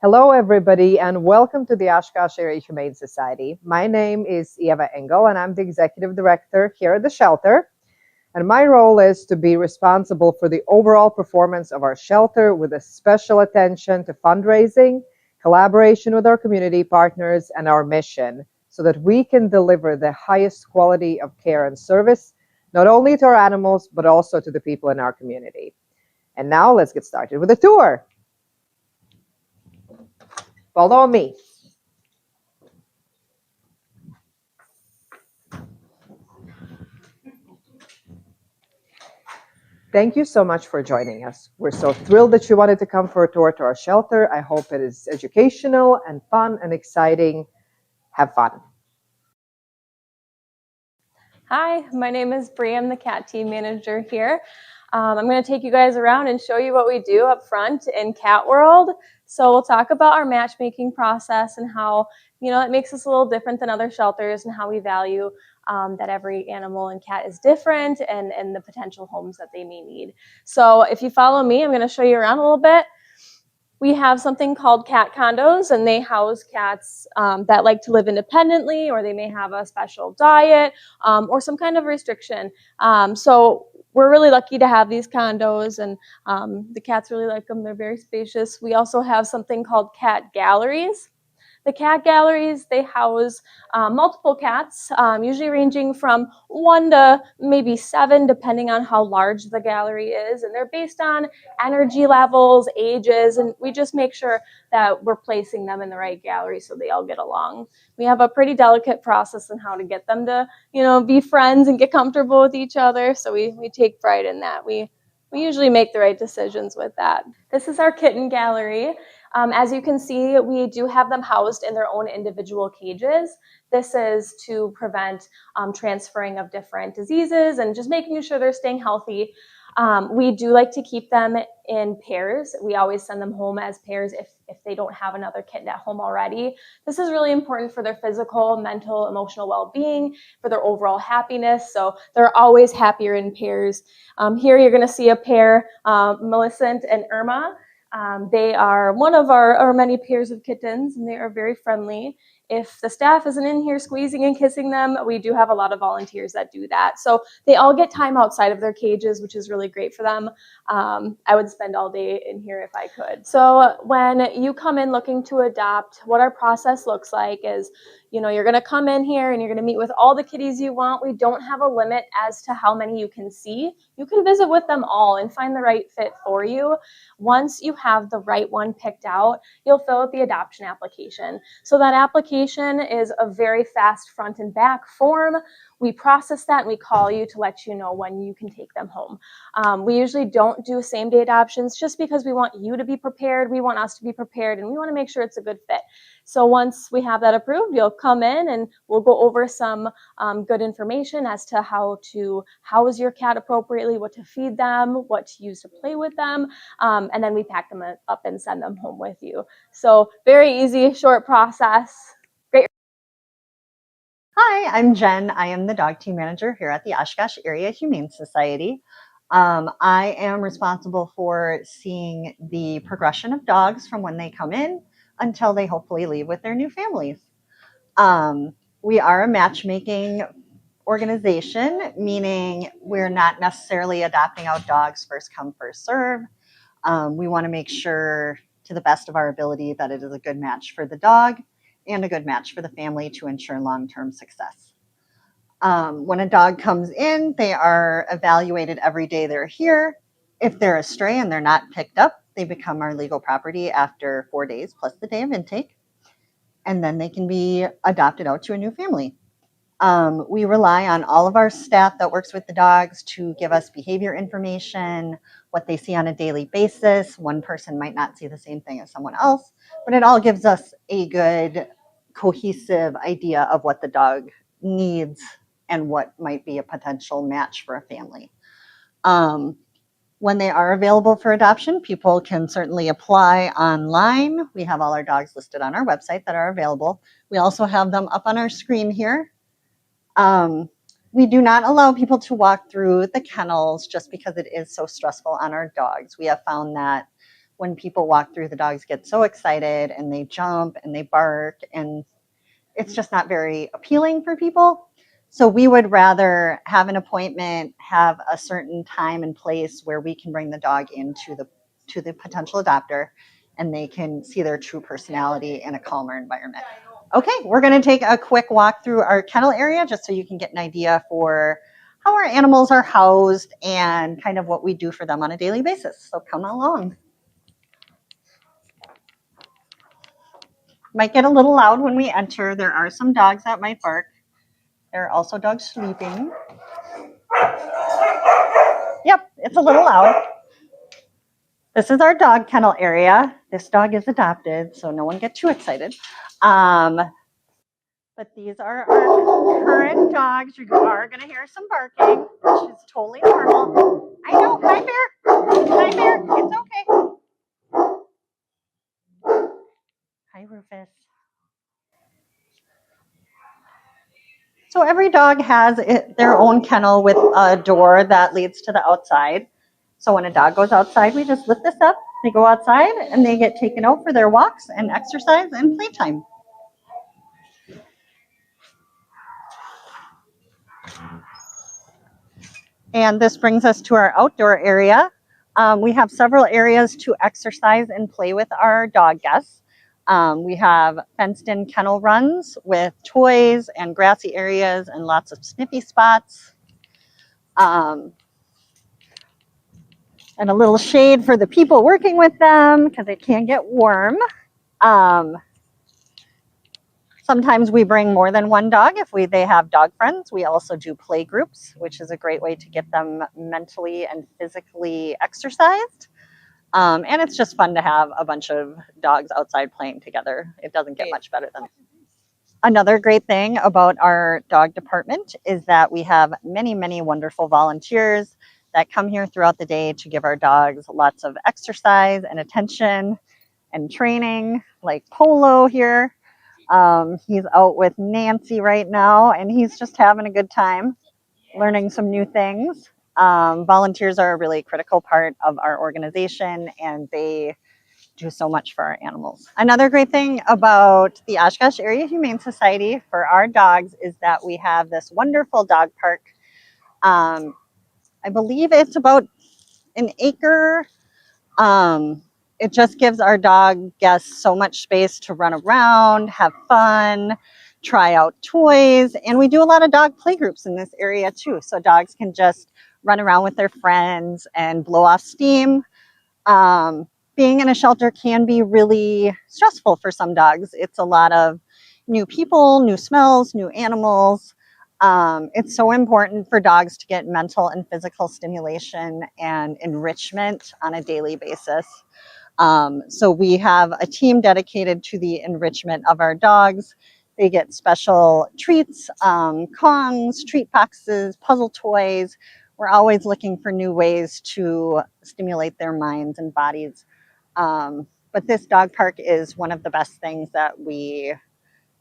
Hello, everybody, and welcome to the Oshkosh Area Humane Society. My name is Eva Engel, and I'm the Executive Director here at the shelter. And my role is to be responsible for the overall performance of our shelter with a special attention to fundraising, collaboration with our community partners, and our mission so that we can deliver the highest quality of care and service, not only to our animals, but also to the people in our community. And now let's get started with the tour. Follow me. Thank you so much for joining us. We're so thrilled that you wanted to come for a tour to our shelter. I hope it is educational and fun and exciting. Have fun. Hi, my name is Bree. I'm the cat team manager here. I'm going to take you guys around and show you what we do up front in Cat World. So we'll talk about our matchmaking process and how, it makes us a little different than other shelters and how we value that every animal and cat is different and the potential homes that they may need. So if you follow me, I'm going to show you around a little bit. We have something called cat condos, and they house cats that like to live independently, or they may have a special diet or some kind of restriction. So we're really lucky to have these condos, and the cats really like them. They're very spacious. We also have something called cat galleries. The cat galleries, they house multiple cats, usually ranging from 1 to maybe 7, depending on how large the gallery is. And they're based on energy levels, ages, and we just make sure that we're placing them in the right gallery so they all get along. We have a pretty delicate process on how to get them to, be friends and get comfortable with each other. So we take pride in that. We usually make the right decisions with that. This is our kitten gallery. As you can see, we do have them housed in their own individual cages. This is to prevent transferring of different diseases and just making sure they're staying healthy. We do like to keep them in pairs. We always send them home as pairs if they don't have another kitten at home already. This is really important for their physical, mental, emotional well-being, for their overall happiness. So they're always happier in pairs. Here you're going to see a pair, Millicent and Irma. They are one of our many pairs of kittens, and they are very friendly. If the staff isn't in here squeezing and kissing them, we do have a lot of volunteers that do that. So they all get time outside of their cages, which is really great for them. I would spend all day in here if I could. So when you come in looking to adopt, what our process looks like is, you're going to come in here and you're going to meet with all the kitties you want. We don't have a limit as to how many you can see. You can visit with them all and find the right fit for you. Once you have the right one picked out, you'll fill out the adoption application. So that application is a very fast front and back form. We process that and we call you to let you know when you can take them home. We usually don't do same-day adoptions just because we want you to be prepared. We want us to be prepared, and we want to make sure it's a good fit. So once we have that approved, you'll come in and we'll go over some good information as to how to house your cat appropriately, what to feed them, what to use to play with them, and then we pack them up and send them home with you. So very easy, short process. Great. Hi, I'm Jen. I am the dog team manager here at the Oshkosh Area Humane Society. I am responsible for seeing the progression of dogs from when they come in until they hopefully leave with their new families. We are a matchmaking organization, meaning we're not necessarily adopting out dogs first come, first serve. We want to make sure to the best of our ability that it is a good match for the dog and a good match for the family to ensure long-term success. When a dog comes in, they are evaluated every day they're here. If they're a stray and they're not picked up, they become our legal property after 4 days plus the day of intake, and then they can be adopted out to a new family. We rely on all of our staff that works with the dogs to give us behavior information, what they see on a daily basis. One person might not see the same thing as someone else, but it all gives us a good cohesive idea of what the dog needs and what might be a potential match for a family. When they are available for adoption, people can certainly apply online. We have all our dogs listed on our website that are available. We also have them up on our screen here. We do not allow people to walk through the kennels just because it is so stressful on our dogs. We have found that when people walk through, the dogs get so excited and they jump and they bark, and it's just not very appealing for people. So we would rather have an appointment, have a certain time and place where we can bring the dog into the potential adopter, and they can see their true personality in a calmer environment. Okay, we're going to take a quick walk through our kennel area just so you can get an idea for how our animals are housed and kind of what we do for them on a daily basis. So come along. Might get a little loud when we enter. There are some dogs that might bark. There are also dogs sleeping. Yep, it's a little loud. This is our dog kennel area. This dog is adopted, so no one get too excited. But these are our current dogs. You are going to hear some barking, which is totally normal. I know. Hi, Bear. Hi, Bear. It's okay. Hi, Rufus. So every dog has their own kennel with a door that leads to the outside. So when a dog goes outside, we just lift this up. They go outside and they get taken out for their walks and exercise and playtime. And this brings us to our outdoor area. We have several areas to exercise and play with our dog guests. We have fenced-in kennel runs with toys and grassy areas and lots of sniffy spots. And a little shade for the people working with them because it can get warm. Sometimes we bring more than one dog if they have dog friends. We also do play groups, which is a great way to get them mentally and physically exercised. And it's just fun to have a bunch of dogs outside playing together. It doesn't get much better than that. Another great thing about our dog department is that we have many, many wonderful volunteers that come here throughout the day to give our dogs lots of exercise and attention and training, like Polo here. He's out with Nancy right now, and he's just having a good time learning some new things. Volunteers are a really critical part of our organization, and they do so much for our animals. Another great thing about the Oshkosh Area Humane Society for our dogs is that we have this wonderful dog park. I believe it's about an acre. It just gives our dog guests so much space to run around, have fun, try out toys, and we do a lot of dog play groups in this area too, so dogs can just run around with their friends and blow off steam. Being in a shelter can be really stressful for some dogs. It's a lot of new people, new smells, new animals. It's so important for dogs to get mental and physical stimulation and enrichment on a daily basis. So we have a team dedicated to the enrichment of our dogs. They get special treats, Kongs, treat boxes, puzzle toys. We're always looking for new ways to stimulate their minds and bodies. But this dog park is one of the best things that we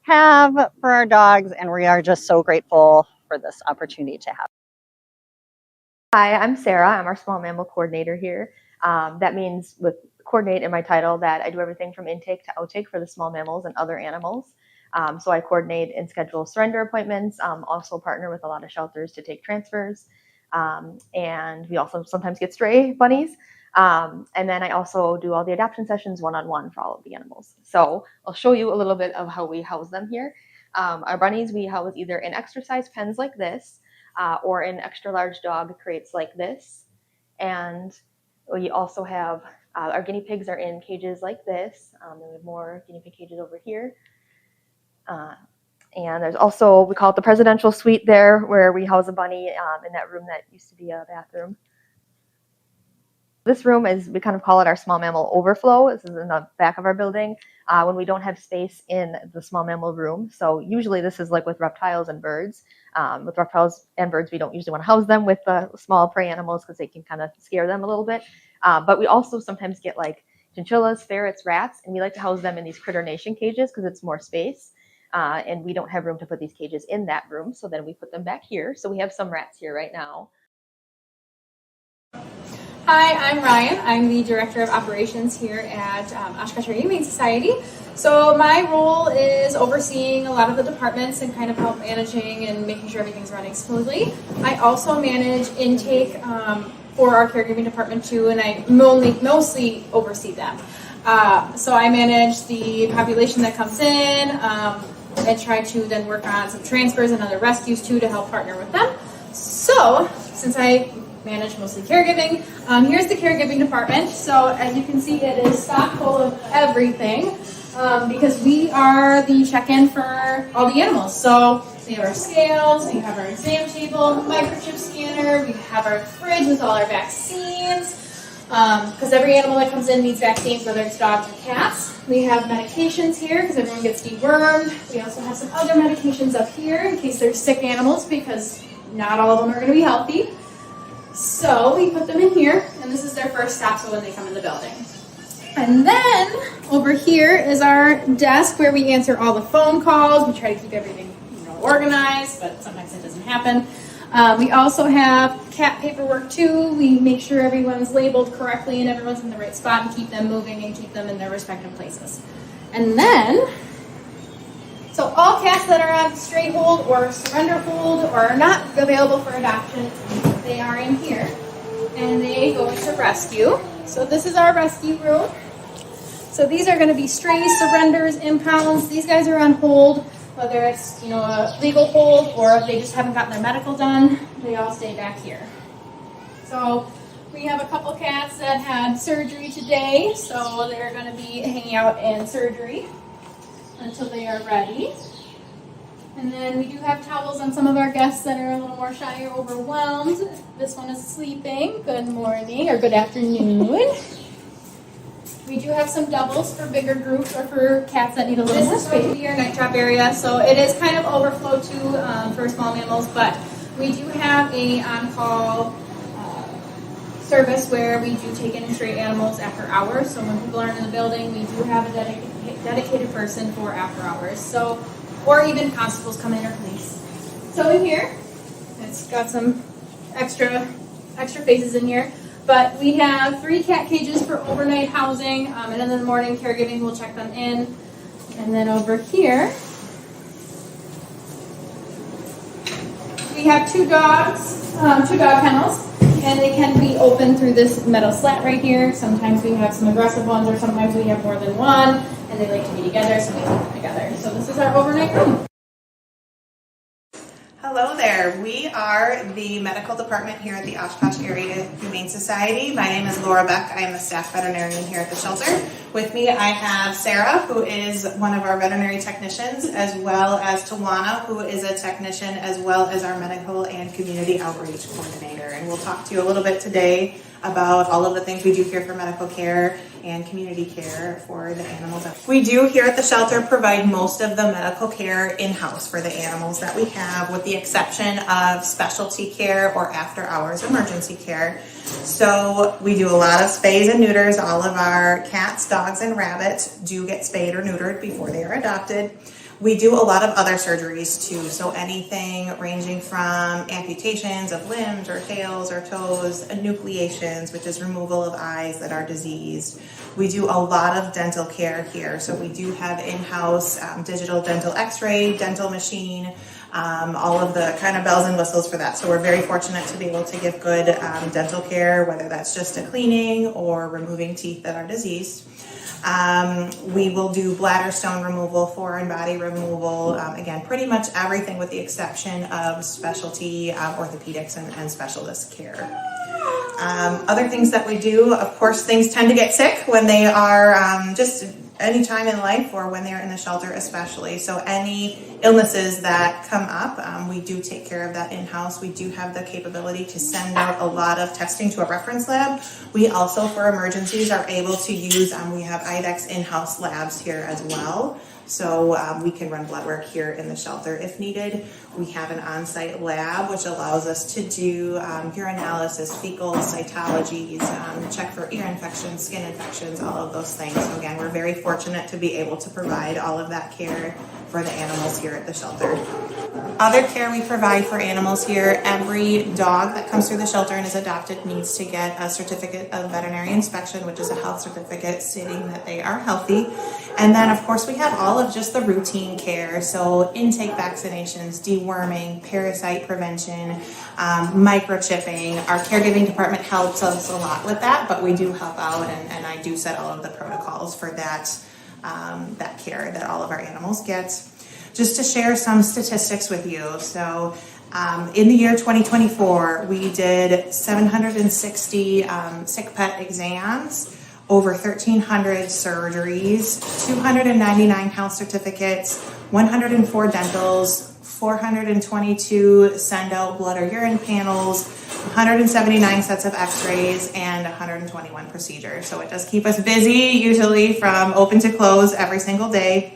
have for our dogs, and we are just so grateful for this opportunity to have. Hi, I'm Sarah. I'm our small mammal coordinator here. That means with coordinate in my title that I do everything from intake to outtake for the small mammals and other animals. So I coordinate and schedule surrender appointments, also partner with a lot of shelters to take transfers. And we also sometimes get stray bunnies. And then I also do all the adoption sessions one-on-one for all of the animals. So I'll show you a little bit of how we house them here. Our bunnies we house either in exercise pens like this, or in extra large dog crates like this. And we also have our guinea pigs are in cages like this. And we have more guinea pig cages over here. And there's also, we call it the presidential suite there, where we house a bunny in that room that used to be a bathroom. This room is, we kind of call it our small mammal overflow. This is in the back of our building when we don't have space in the small mammal room. So usually this is like with reptiles and birds. With reptiles and birds, we don't usually want to house them with the small prey animals because they can kind of scare them a little bit. But we also sometimes get like chinchillas, ferrets, rats, and we like to house them in these critter nation cages because it's more space. And we don't have room to put these cages in that room. So then we put them back here. So we have some rats here right now. Hi, I'm Ryan. I'm the Director of Operations here at Oshkosh Area Humane Society. So my role is overseeing a lot of the departments and kind of help managing and making sure everything's running smoothly. I also manage intake for our caregiving department too, and I mostly oversee them. So I manage the population that comes in and try to then work on some transfers and other rescues too to help partner with them. So since I manage mostly caregiving, here's the caregiving department. So as you can see, it is stock full of everything because we are the check-in for all the animals. So we have our scales, we have our exam table, microchip scanner, we have our fridge with all our vaccines, because every animal that comes in needs vaccines, whether it's dogs or cats. We have medications here because everyone gets dewormed. We also have some other medications up here in case there's sick animals, because not all of them are going to be healthy. So we put them in here, and this is their first stop, so when they come in the building. And then over here is our desk where we answer all the phone calls. We try to keep everything organized, but sometimes it doesn't happen. We also have cat paperwork too. We make sure everyone's labeled correctly and everyone's in the right spot and keep them moving and keep them in their respective places. And then, so all cats that are on stray hold or surrender hold or are not available for adoption, they are in here and they go into rescue. So this is our rescue room. So these are going to be strays, surrenders, impounds. These guys are on hold, whether it's a legal hold or if they just haven't gotten their medical done. They all stay back here. So we have a couple cats that had surgery today, so they're going to be hanging out in surgery until they are ready. And then we do have towels on some of our guests that are a little more shy or overwhelmed. This one is sleeping. Good morning or good afternoon. We do have some doubles for bigger groups or for cats that need a little more space. This is going to be our night drop area, so it is kind of overflow too for small mammals, but we do have a on-call service where we do take in stray animals after hours. So when people aren't in the building, we do have a dedicated person for after hours. So, or even constables come in or police. So in here, it's got some extra faces in here. But we have 3 cat cages for overnight housing, and then in the morning caregiving will check them in. And then over here, we have 2 dogs, 2 dog kennels, and they can be opened through this metal slat right here. Sometimes we have some aggressive ones, or sometimes we have more than one, and they like to be together, so we keep them together. So this is our overnight room. Hello there. We are the medical department here at the Oshkosh Area Humane Society. My name is Laura Beck. I am the staff veterinarian here at the shelter. With me I have Sarah, who is one of our veterinary technicians, as well as Tawana, who is a technician, as well as our medical and community outreach coordinator. And we'll talk to you a little bit today about all of the things we do here for medical care and community care for the animals. We do here at the shelter provide most of the medical care in-house for the animals that we have, with the exception of specialty care or after hours emergency care. So we do a lot of spays and neuters. All of our cats, dogs, and rabbits do get spayed or neutered before they are adopted. We do a lot of other surgeries too, so anything ranging from amputations of limbs or tails or toes, enucleations, which is removal of eyes that are diseased. We do a lot of dental care here, so we do have in-house digital dental x-ray, dental machine, all of the kind of bells and whistles for that. So we're very fortunate to be able to give good dental care, whether that's just a cleaning or removing teeth that are diseased. We will do bladder stone removal, foreign body removal, again, pretty much everything with the exception of specialty orthopedics and specialist care. Other things that we do, of course, things tend to get sick when they are just any time in life or when they're in the shelter especially. So any illnesses that come up, we do take care of that in-house. We do have the capability to send out a lot of testing to a reference lab. We also, for emergencies, are able to use, we have IDEX in-house labs here as well. So we can run blood work here in the shelter if needed. We have an on-site lab which allows us to do urinalysis, fecal cytologies, check for ear infections, skin infections, all of those things. So again, we're very fortunate to be able to provide all of that care for the animals here at the shelter. Other care we provide for animals here, every dog that comes through the shelter and is adopted needs to get a certificate of veterinary inspection, which is a health certificate stating that they are healthy. And then of course we have all of just the routine care, so intake vaccinations, deworming, parasite prevention, microchipping. Our caregiving department helps us a lot with that, but we do help out, and I do set all of the protocols for that, that care that all of our animals get. Just to share some statistics with you. So in the year 2024, we did 760 sick pet exams, over 1,300 surgeries, 299 health certificates, 104 dentals, 422 send out blood or urine panels, 179 sets of x-rays, and 121 procedures. So it does keep us busy, usually from open to close every single day.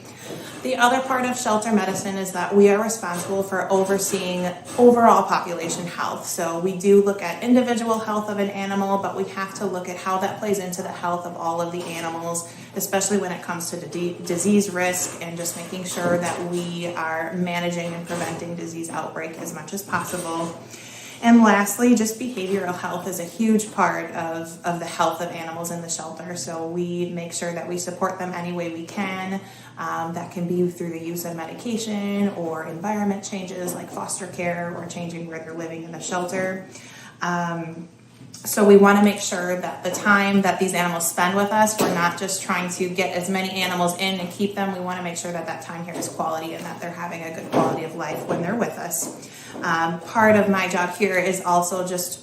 The other part of shelter medicine is that we are responsible for overseeing overall population health. So we do look at individual health of an animal, but we have to look at how that plays into the health of all of the animals, especially when it comes to disease risk and just making sure that we are managing and preventing disease outbreak as much as possible. And lastly, just behavioral health is a huge part of the health of animals in the shelter. So we make sure that we support them any way we can. That can be through the use of medication or environment changes like foster care or changing where they're living in the shelter. So we want to make sure that the time that these animals spend with us, we're not just trying to get as many animals in and keep them. We want to make sure that that time here is quality and that they're having a good quality of life when they're with us. Part of my job here is also just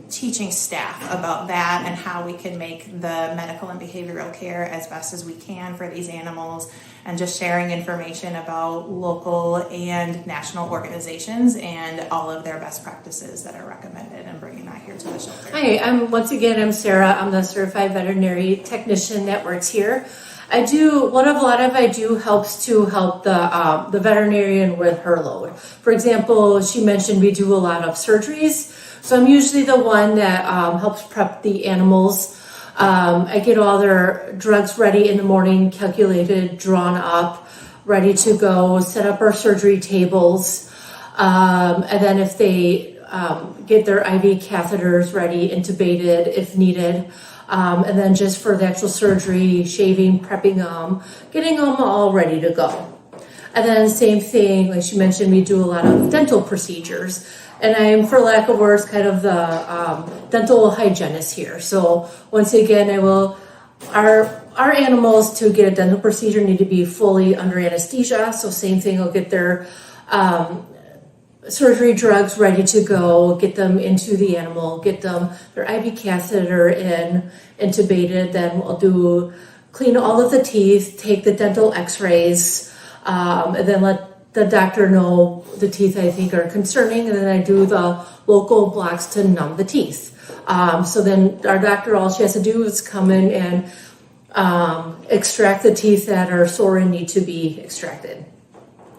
teaching staff about that and how we can make the medical and behavioral care as best as we can for these animals, and just sharing information about local and national organizations and all of their best practices that are recommended, and bringing that here to the shelter. Hi, I'm Sarah. I'm the certified veterinary technician that works here. I do helps to help the veterinarian with her load. For example, she mentioned we do a lot of surgeries, so I'm usually the one that helps prep the animals. I get all their drugs ready in the morning, calculated, drawn up, ready to go, set up our surgery tables, and then if they get their IV catheters ready, intubated if needed. And then just for the actual surgery, shaving, prepping them, getting them all ready to go. And then same thing, like she mentioned, we do a lot of dental procedures. And I'm, for lack of words, kind of the dental hygienist here. So once again, our animals to get a dental procedure need to be fully under anesthesia. So same thing, I'll get their surgery drugs ready to go, get them into the animal, get them their IV catheter in, intubated, then we'll clean all of the teeth, take the dental x-rays, and then let the doctor know the teeth I think are concerning, and then I do the local blocks to numb the teeth. So then our doctor, all she has to do is come in and extract the teeth that are sore and need to be extracted.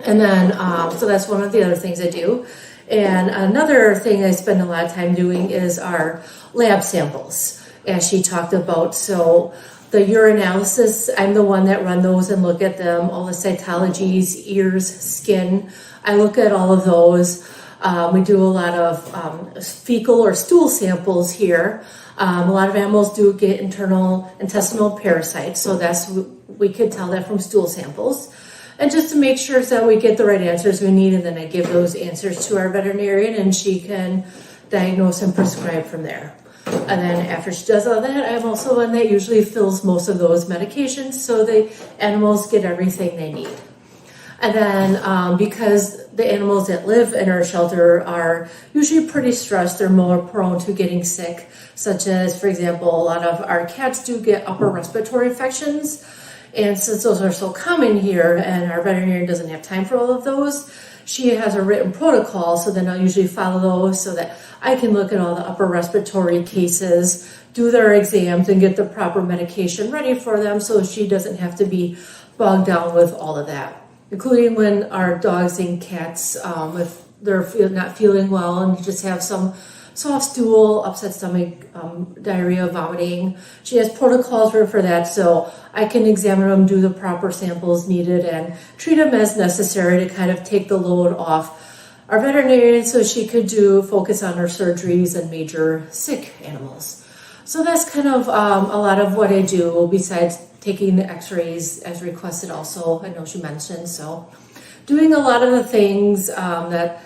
And then, so that's one of the other things I do. And another thing I spend a lot of time doing is our lab samples, as she talked about. So the urinalysis, I'm the one that run those and look at them, all the cytologies, ears, skin. I look at all of those. We do a lot of fecal or stool samples here. A lot of animals do get internal intestinal parasites, so we could tell that from stool samples. And just to make sure that we get the right answers we need, and then I give those answers to our veterinarian and she can diagnose and prescribe from there. And then after she does all that, I'm also one that usually fills most of those medications so the animals get everything they need. And then because the animals that live in our shelter are usually pretty stressed, they're more prone to getting sick, such as, for example, a lot of our cats do get upper respiratory infections. And since those are so common here and our veterinarian doesn't have time for all of those, she has a written protocol, so then I'll usually follow those so that I can look at all the upper respiratory cases, do their exams, and get the proper medication ready for them so she doesn't have to be bogged down with all of that. Including when our dogs and cats, if they're not feeling well and just have some soft stool, upset stomach, diarrhea, vomiting. She has protocols for that, so I can examine them, do the proper samples needed, and treat them as necessary to kind of take the load off our veterinarian so she could focus on her surgeries and major sick animals. So that's kind of a lot of what I do besides taking the x-rays as requested also. I know she mentioned, so doing a lot of the things that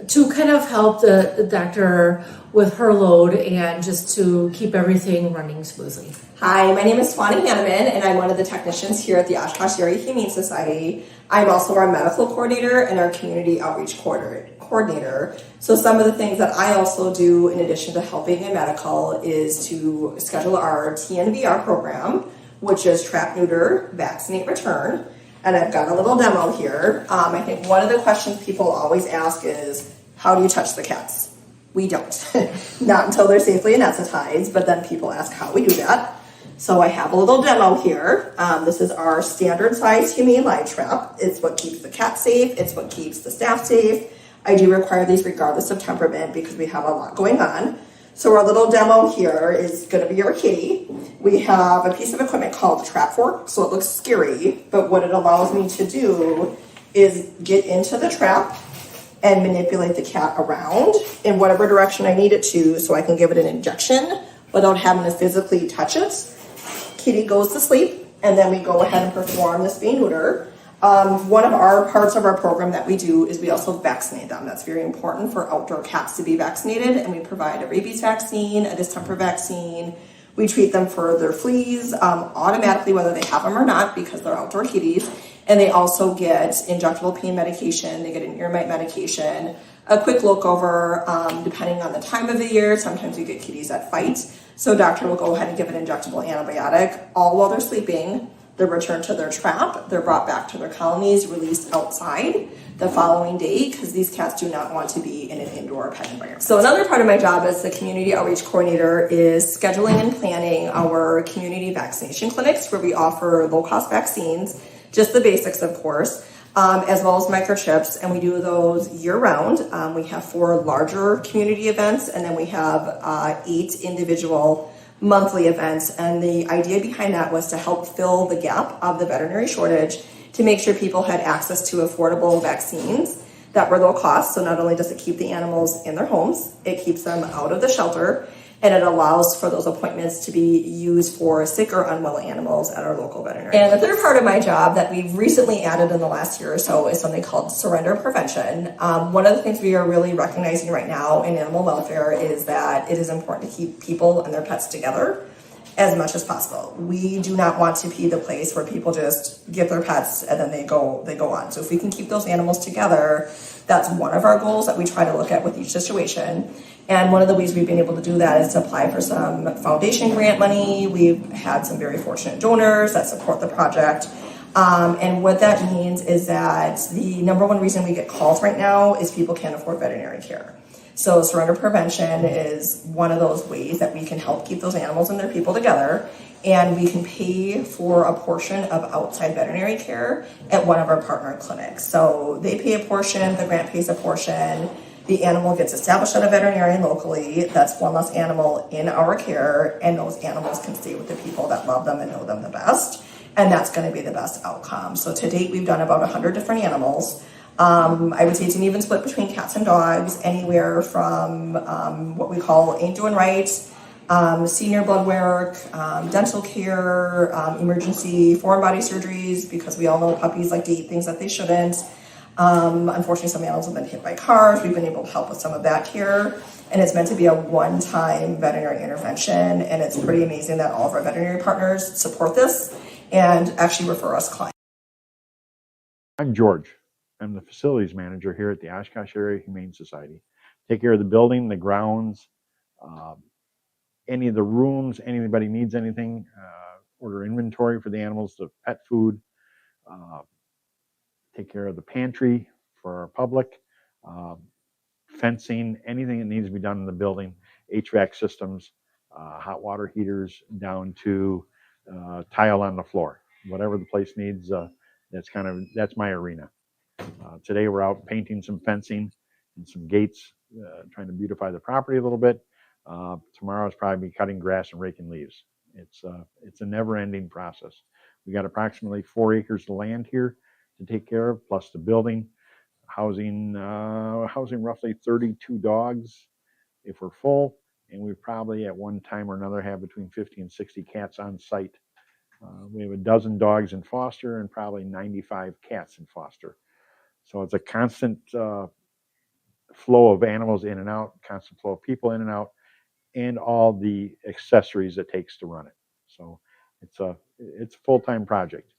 to kind of help the doctor with her load and just to keep everything running smoothly. Hi, my name is Swanee Hanneman, and I'm one of the technicians here at the Oshkosh Area Humane Society. I'm also our medical coordinator and our community outreach coordinator. So some of the things that I also do in addition to helping in medical is to schedule our TNVR program, which is trap, neuter, vaccinate, return. And I've got a little demo here. I think one of the questions people always ask is, how do you touch the cats? We don't. Not until they're safely anesthetized, but then people ask how we do that. So I have a little demo here. This is our standard size humane live trap. It's what keeps the cat safe. It's what keeps the staff safe. I do require these regardless of temperament because we have a lot going on. So our little demo here is going to be our kitty. We have a piece of equipment called the trap fork, so it looks scary, but what it allows me to do is get into the trap and manipulate the cat around in whatever direction I need it to so I can give it an injection without having to physically touch it. Kitty goes to sleep, and then we go ahead and perform the spay neuter. One of our parts of our program that we do is we also vaccinate them. That's very important for outdoor cats to be vaccinated, and we provide a rabies vaccine, a distemper vaccine. We treat them for their fleas automatically, whether they have them or not, because they're outdoor kitties. And they also get injectable pain medication. They get an ear mite medication, a quick look over, depending on the time of the year. Sometimes you get kitties that fight. So doctor will go ahead and give an injectable antibiotic all while they're sleeping. They're returned to their trap. They're brought back to their colonies, released outside the following day because these cats do not want to be in an indoor pet environment. So another part of my job as the community outreach coordinator is scheduling and planning our community vaccination clinics where we offer low-cost vaccines, just the basics, of course, as well as microchips, and we do those year-round. We have 4 larger community events, and then we have 8 individual monthly events, and the idea behind that was to help fill the gap of the veterinary shortage to make sure people had access to affordable vaccines that were low cost. So not only does it keep the animals in their homes, it keeps them out of the shelter, and it allows for those appointments to be used for sick or unwell animals at our local veterinary. And the third part of my job that we've recently added in the last year or so is something called surrender prevention. One of the things we are really recognizing right now in animal welfare is that it is important to keep people and their pets together as much as possible. We do not want to be the place where people just get their pets and then they go on. So if we can keep those animals together, that's one of our goals that we try to look at with each situation. And one of the ways we've been able to do that is to apply for some foundation grant money. We've had some very fortunate donors that support the project. And what that means is that the number one reason we get calls right now is people can't afford veterinary care. So surrender prevention is one of those ways that we can help keep those animals and their people together. And we can pay for a portion of outside veterinary care at one of our partner clinics. So they pay a portion, the grant pays a portion. The animal gets established at a veterinarian locally. That's one less animal in our care, and those animals can stay with the people that love them and know them the best. And that's going to be the best outcome. So to date, we've done about 100 different animals. I would say it's an even split between cats and dogs, anywhere from what we call ain't doing right, senior blood work, dental care, emergency foreign body surgeries, because we all know puppies like to eat things that they shouldn't. Unfortunately, some animals have been hit by cars. We've been able to help with some of that care. And it's meant to be a one-time veterinary intervention. And it's pretty amazing that all of our veterinary partners support this and actually refer us clients. I'm George. I'm the facilities manager here at the Oshkosh Area Humane Society. Take care of the building, the grounds, any of the rooms, anybody needs anything, order inventory for the animals, the pet food, take care of the pantry for our public, fencing, anything that needs to be done in the building, HVAC systems, hot water heaters, down to tile on the floor. Whatever the place needs, that's my arena. Today we're out painting some fencing and some gates trying to beautify the property a little bit. Tomorrow is probably cutting grass and raking leaves. It's a never-ending process. We got approximately 4 acres of land here to take care of, plus the building, housing roughly 32 dogs if we're full, and we probably at one time or another have between 50 and 60 cats on site. We have a dozen dogs in foster and probably 95 cats in foster. So it's a constant flow of animals in and out, constant flow of people in and out, and all the accessories it takes to run it. So it's a full-time project.